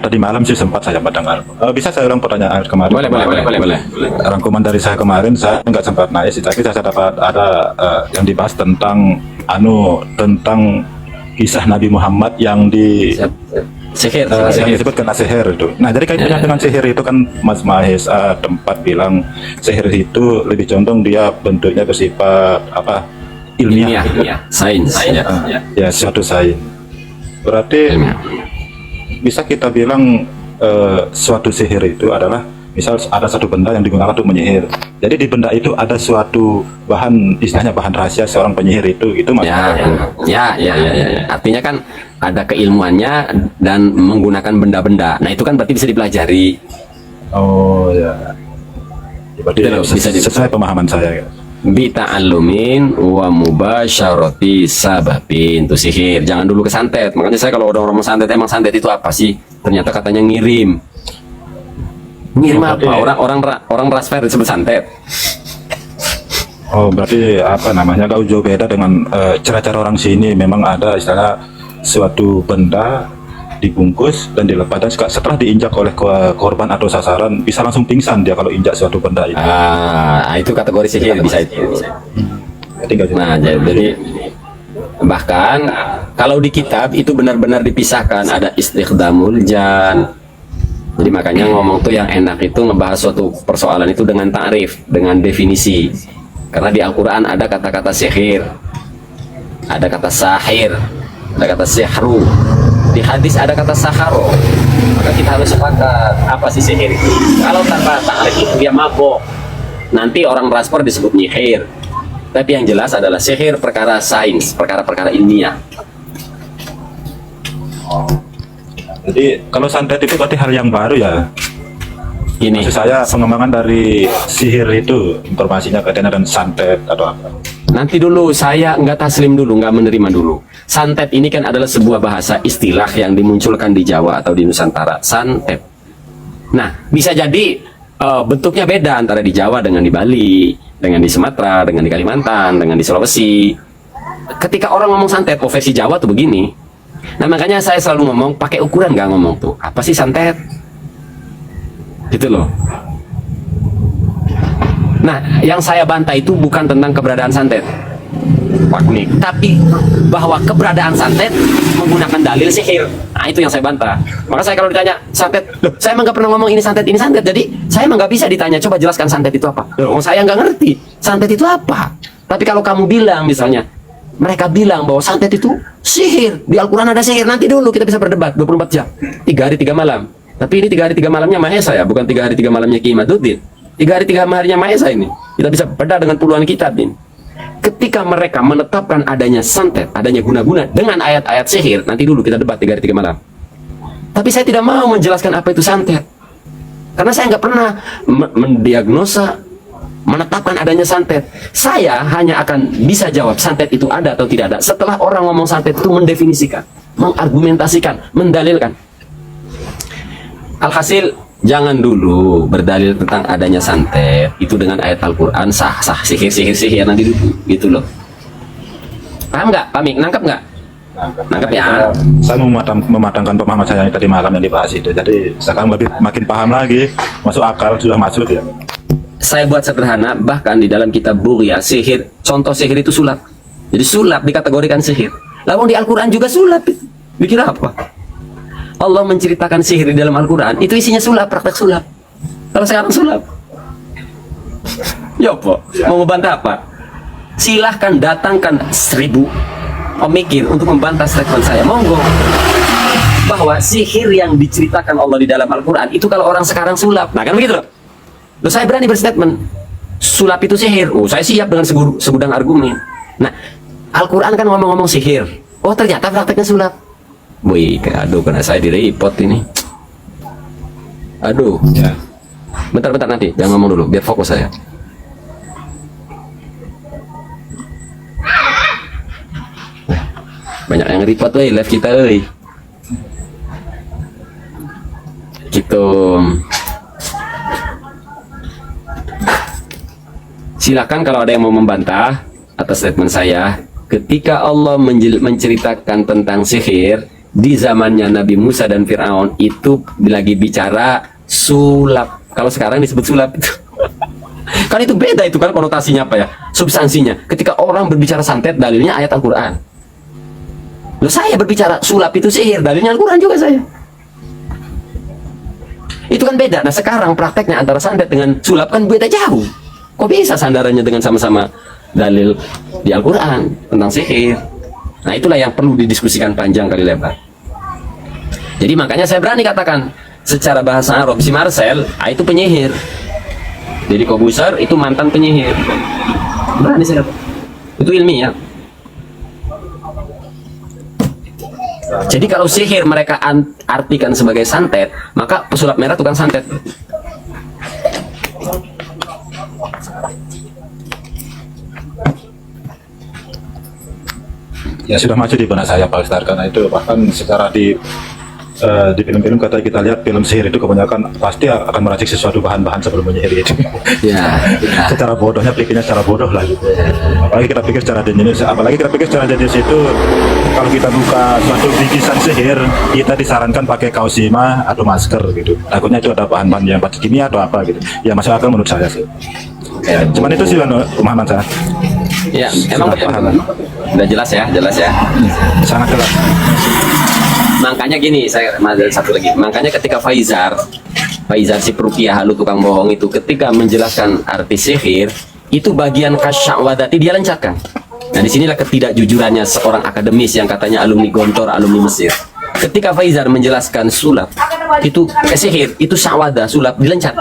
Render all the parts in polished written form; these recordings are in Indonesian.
tadi malam sih sempat saya mendengar. Bisa saya ulang pertanyaan kemarin? Boleh. Rangkuman dari saya kemarin saya nggak sempat naik sih, tapi saya dapat ada yang dibahas tentang tentang kisah Nabi Muhammad yang Sihir. yang disebut kena sihir itu. Nah, jadi kaitannya dengan sihir itu kan Mas Mahes tempat bilang sihir itu lebih condong dia bentuknya bersifat apa? Ilmiah. Sains. Ya, suatu sains. Berarti bisa kita bilang suatu sihir itu adalah misal ada satu benda yang digunakan untuk menyihir. Jadi di benda itu ada suatu bahan, istilahnya bahan rahasia seorang penyihir itu maksudnya. Ya. Artinya kan ada keilmuannya dan menggunakan benda-benda. Nah, itu kan berarti bisa dipelajari. Oh ya. Berarti bisa sesuai pemahaman saya ya. Bita'allumin wa mubasyarati sababin. Itu sihir. Jangan dulu kesantet. Makanya saya kalau orang santet, emang santet itu apa sih? Ternyata katanya ngirim apa? Orang transfer disebut santet. Oh, berarti apa namanya gak jauh beda dengan cara-cara orang sini. Memang ada istilah suatu benda dibungkus dan dilepas, dan setelah diinjak oleh korban atau sasaran bisa langsung pingsan dia kalau injak suatu benda itu. Itu kategori sihir bisa itu. Nah, jadi bahkan kalau di kitab itu benar-benar dipisahkan, ada istighdamul jan. Jadi makanya ngomong tuh yang enak itu ngebahas suatu persoalan itu dengan ta'rif, dengan definisi. Karena di Al-Quran ada kata-kata sihir, ada kata sahir, ada kata sihru. Di hadis ada kata saharo. Maka kita harus sepakat apa sih sihir itu. Kalau tanpa ta'rif itu dia mabok, nanti orang transfer disebut nyihir. Tapi yang jelas adalah sihir perkara sains, perkara-perkara ilmiah. Jadi kalau santet itu berarti hal yang baru ya. Ini maksud saya pengembangan dari sihir itu, informasinya katanya dan santet atau apa. Nanti dulu saya nggak taslim dulu, nggak menerima dulu. Santet ini kan adalah sebuah bahasa istilah yang dimunculkan di Jawa atau di Nusantara. Santet. Nah, bisa jadi bentuknya beda antara di Jawa dengan di Bali, dengan di Sumatera, dengan di Kalimantan, dengan di Sulawesi. Ketika orang ngomong santet, versi Jawa tuh begini. Nah, makanya saya selalu ngomong pakai ukuran, nggak ngomong tuh apa sih santet, gitu loh. Nah, yang saya bantah itu bukan tentang keberadaan santet, Pak Kuning, tapi bahwa keberadaan santet menggunakan dalil sihir. Nah, itu yang saya bantah. Maka saya kalau ditanya santet, loh, saya emang nggak pernah ngomong ini santet. Jadi saya emang nggak bisa ditanya, coba jelaskan santet itu apa. Loh, saya nggak ngerti santet itu apa. Tapi kalau kamu bilang misalnya, mereka bilang bahwa santet itu sihir, di Al-Quran ada sihir, nanti dulu kita bisa berdebat 24 jam, 3 hari 3 malam. Tapi ini 3 hari 3 malamnya Mahesa ya, bukan 3 hari 3 malamnya Ki Imaduddin. 3 hari 3 malamnya Mahesa ini. Kita bisa bedah dengan puluhan kitab ini. Ketika mereka menetapkan adanya santet, adanya guna-guna dengan ayat-ayat sihir, nanti dulu kita debat 3 hari 3 malam. Tapi saya tidak mau menjelaskan apa itu santet, karena saya nggak pernah mendiagnosa, menetapkan adanya santet. Saya hanya akan bisa jawab santet itu ada atau tidak ada setelah orang ngomong santet itu mendefinisikan, mengargumentasikan, mendalilkan. Alhasil, jangan dulu berdalil tentang adanya santet itu dengan ayat Al-Quran sah sihir nanti dulu, gitu loh. Paham nggak? Pamik, nangkep nggak? Nangkep ya. Saya mematangkan pemahaman saya yang tadi malam yang dibahas itu. Jadi sekarang makin paham lagi, masuk akal, sudah masuk ya. Saya buat sederhana, bahkan di dalam kitab Bughya, sihir, contoh sihir itu sulap. Jadi sulap dikategorikan sihir. Lalu di Al-Quran juga sulap. Bikin apa? Allah menceritakan sihir di dalam Al-Quran, itu isinya sulap, praktek sulap. Kalau sekarang sulap, ya apa? Mau membantah apa? Silahkan datangkan 1000 pemikir untuk membantah statement saya. Monggo. Bahwa sihir yang diceritakan Allah di dalam Al-Quran, itu kalau orang sekarang sulap. Nah, kan begitu loh. Loh, saya berani berstatement sulap itu sihir. Oh, saya siap dengan segudang argumen. Nah, Al-Quran kan ngomong-ngomong sihir. Oh, ternyata prakteknya sulap. Wih, aduh, kena saya di-report ini. Aduh. Ya. Bentar nanti, jangan ngomong dulu, biar fokus saya. Banyak yang report, live kita, gitu. Silakan kalau ada yang mau membantah atas statement saya. Ketika Allah menceritakan tentang sihir, di zamannya Nabi Musa dan Fir'aun itu lagi bicara sulap. Kalau sekarang disebut sulap itu. Kan itu beda itu kan konotasinya apa ya? Substansinya. Ketika orang berbicara santet, dalilnya ayat Al-Quran. Loh, saya berbicara sulap itu sihir, dalilnya Al-Quran juga saya. Itu kan beda. Nah sekarang prakteknya antara santet dengan sulap kan beda jauh. Kok bisa sandarannya dengan sama-sama dalil di Al-Quran tentang sihir? Nah itulah yang perlu didiskusikan panjang kali lebar. Jadi makanya saya berani katakan secara bahasa Arab si Marcel itu penyihir. Jadi Kobuser itu mantan penyihir. Berani saya katakan. Itu ilmiah. Jadi kalau sihir mereka artikan sebagai santet, maka pesulap merah tukang santet. Ya sudah maju di benak saya Pak Ustadz, karena itu bahkan secara di film-film kata kita lihat film sihir itu kebanyakan pasti akan meracik sesuatu bahan-bahan sebelum menyihir itu. Ya, ya. Secara bodohnya pikirnya secara bodoh lah gitu. Apalagi kita pikir secara jenius itu kalau kita buka suatu bikisan sihir kita disarankan pakai kaos sima atau masker gitu. Takutnya itu ada bahan-bahan yang kimia atau apa gitu. Ya masuk akal menurut saya sih. Ya, cuman itu sih pemahaman saya. Ya, emang betul. Udah jelas ya. Sangat jelas. Makanya gini, saya ada satu lagi. Makanya ketika Faizar si perukiah halu tukang bohong itu ketika menjelaskan arti sihir, itu bagian kasya'wadati dia lencatkan. Nah, disinilah ketidakjujurannya seorang akademis yang katanya alumni Gontor, alumni Mesir. Ketika Faizar menjelaskan sulap, itu sihir, itu sya'wada, sulap dilencat.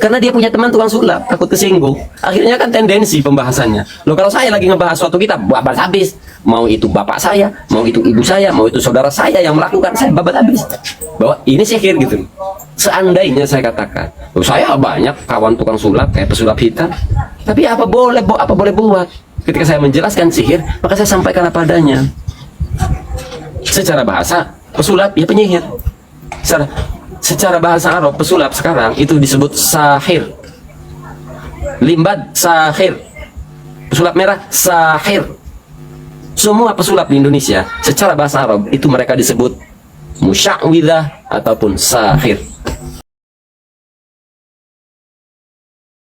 Karena dia punya teman tukang sulap, takut kesinggung. Akhirnya kan tendensi pembahasannya. Loh kalau saya lagi ngebahas suatu kitab, babat habis. Mau itu bapak saya, mau itu ibu saya, mau itu saudara saya yang melakukan, saya babat habis. Bahwa ini sihir gitu. Seandainya saya katakan, loh saya banyak kawan tukang sulap, kayak pesulap hitam. Tapi apa boleh buat? Ketika saya menjelaskan sihir, maka saya sampaikan apa adanya. Secara bahasa, pesulap ya penyihir. Secara bahasa Arab, pesulap sekarang itu disebut sahir. Limbad sahir. Pesulap merah sahir. Semua pesulap di Indonesia secara bahasa Arab itu mereka disebut musya'widah ataupun sahir.